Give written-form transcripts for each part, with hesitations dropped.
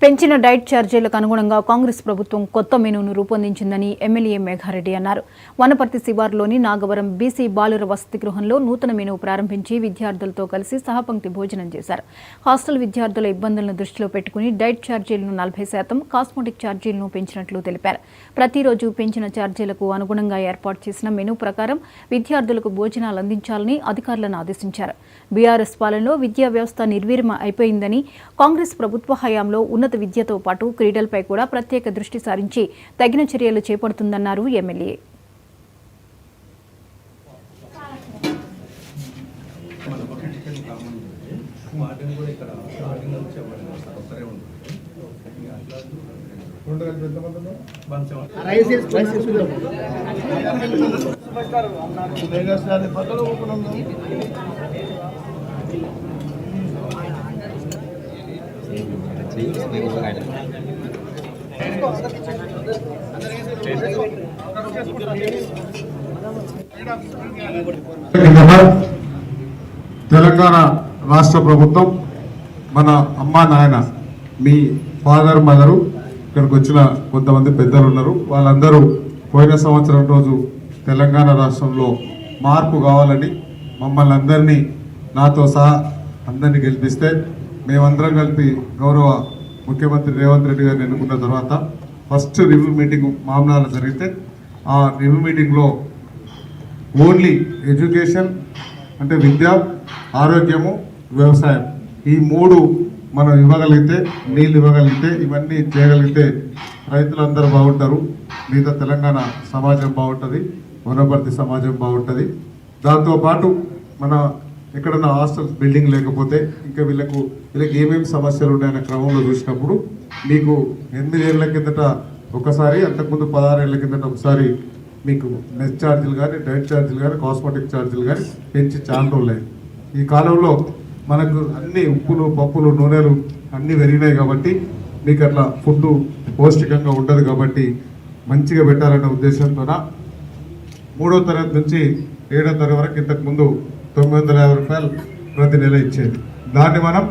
పెంచిన డైట్ ఛార్జీలకు అనుగుణంగా కాంగ్రెస్ ప్రభుత్వం కొత్త మెనూను రూపొందించిందని ఎమ్మెల్యే మేఘారెడ్డి అన్నారు. వనపర్తి శివారులోని నాగవరం బీసీ బాలుర వసతి గృహంలో నూతన మెనూ ప్రారంభించి విద్యార్థులతో కలిసి సహపంక్తి భోజనం చేశారు. హాస్టల్ విద్యార్థుల ఇబ్బందులను దృష్టిలో పెట్టుకుని డైట్ ఛార్జీలను 40%, కాస్మెటిక్ ఛార్జీలను పెంచినట్లు తెలిపారు. ప్రతిరోజు పెంచిన ఛార్జీలకు అనుగుణంగా ఏర్పాటు చేసిన మెనూ ప్రకారం విద్యార్థులకు భోజనాలు అందించాలని అధికారులను ఆదేశించారు. బీఆర్ఎస్ పాలనలో విద్యా వ్యవస్థ నిర్వీర్యం అయిపోయిందని, కాంగ్రెస్ ప్రభుత్వ హయాంలో ఉన్నత విద్యతో పాటు క్రీడలపై కూడా ప్రత్యేక దృష్టి సారించి తగిన చర్యలు చేపడుతుందన్నారు ఎమ్మెల్యే. తెలంగాణ రాష్ట్ర ప్రభుత్వం మన అమ్మా నాయన మీ ఫాదర్ మదరు ఇక్కడికి వచ్చిన కొంతమంది పెద్దలు ఉన్నారు. వాళ్ళందరూ పోయిన సంవత్సరం రోజు తెలంగాణ రాష్ట్రంలో మార్పు కావాలని మమ్మల్ని అందరినీ నాతో సహా అందరినీ గెలిపిస్తే మేమందరం కలిపి గౌరవ ముఖ్యమంత్రి రేవంత్ రెడ్డి గారిని ఎన్నుకున్న తర్వాత ఫస్ట్ రివ్యూ మీటింగ్ మామూలు జరిగితే ఆ రివ్యూ మీటింగ్లో ఓన్లీ ఎడ్యుకేషన్ అంటే విద్య, ఆరోగ్యము, వ్యవసాయం ఈ మూడు మనం ఇవ్వగలిగితే, నీళ్ళు ఇవ్వగలిగితే, ఇవన్నీ చేయగలిగితే రైతులందరూ బాగుంటారు, మిగతా తెలంగాణ సమాజం బాగుంటుంది, వనపర్తి సమాజం బాగుంటుంది. దాంతోపాటు మన ఎక్కడన్నా హాస్టల్స్ బిల్డింగ్ లేకపోతే ఇంకా వీళ్ళకి ఏమేమి సమస్యలు ఉన్నాయన్న క్రమంలో చూసినప్పుడు మీకు 8 ఏళ్ల కిందట ఒకసారి, అంతకుముందు 16 ఏళ్ల కిందట ఒకసారి మీకు మెస్ ఛార్జీలు కానీ, డైట్ ఛార్జీలు కానీ, కాస్మెటిక్ ఛార్జీలు కానీ పెంచి చాలా రోజులు. ఈ కాలంలో మనకు అన్ని ఉప్పులు, పప్పులు, నూనెలు అన్నీ పెరిగినాయి కాబట్టి మీకు అట్లా ఫుడ్ పౌష్టికంగా ఉంటుంది కాబట్టి మంచిగా పెట్టాలనే ఉద్దేశంతో 3వ తరగతి నుంచి 7వ తరగతి వరకు ఇంతకుముందు 950 రూపాయలు ప్రతి నెల ఇచ్చేది. దాన్ని మనం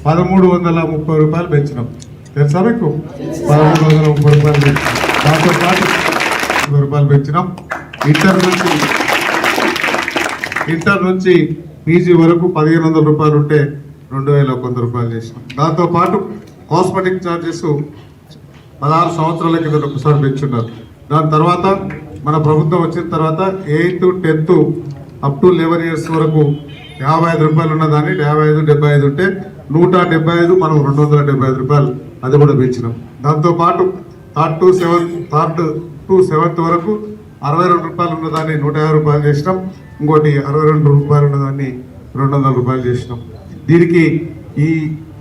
1330 రూపాయలు పెంచినాం. తెలుసా మీకు? 1330 రూపాయలు పెంచినాం. దాంతో పాటు 20 రూపాయలు పెంచినాం. ఇంటర్ నుంచి పీజీ వరకు 1500 రూపాయలు ఉంటే 2100 రూపాయలు చేసినాం. దాంతోపాటు కాస్మెటిక్ ఛార్జెస్ 16 సంవత్సరాల కింద ఒకసారి పెంచున్నారు. దాని తర్వాత మన ప్రభుత్వం వచ్చిన తర్వాత 8th, 10th up to 11 years వరకు 55 రూపాయలు ఉన్నదాన్ని 55, 75 ఉంటే 175, మనం 275 రూపాయలు అది కూడా పెంచినాం. దాంతోపాటు 3rd to 7th వరకు 62 రూపాయలు ఉన్నదాన్ని 150 రూపాయలు చేసినాం. ఇంకోటి 62 రూపాయలు ఉన్నదాన్ని 200 రూపాయలు చేసినాం. దీనికి ఈ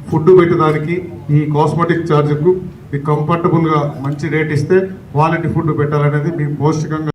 ఫుడ్ పెట్టడానికి, ఈ కాస్మెటిక్ ఛార్జ్కు మీకు కంఫర్టబుల్గా మంచి రేట్ ఇస్తే క్వాలిటీ ఫుడ్ పెట్టాలనేది మీకు పౌష్టికంగా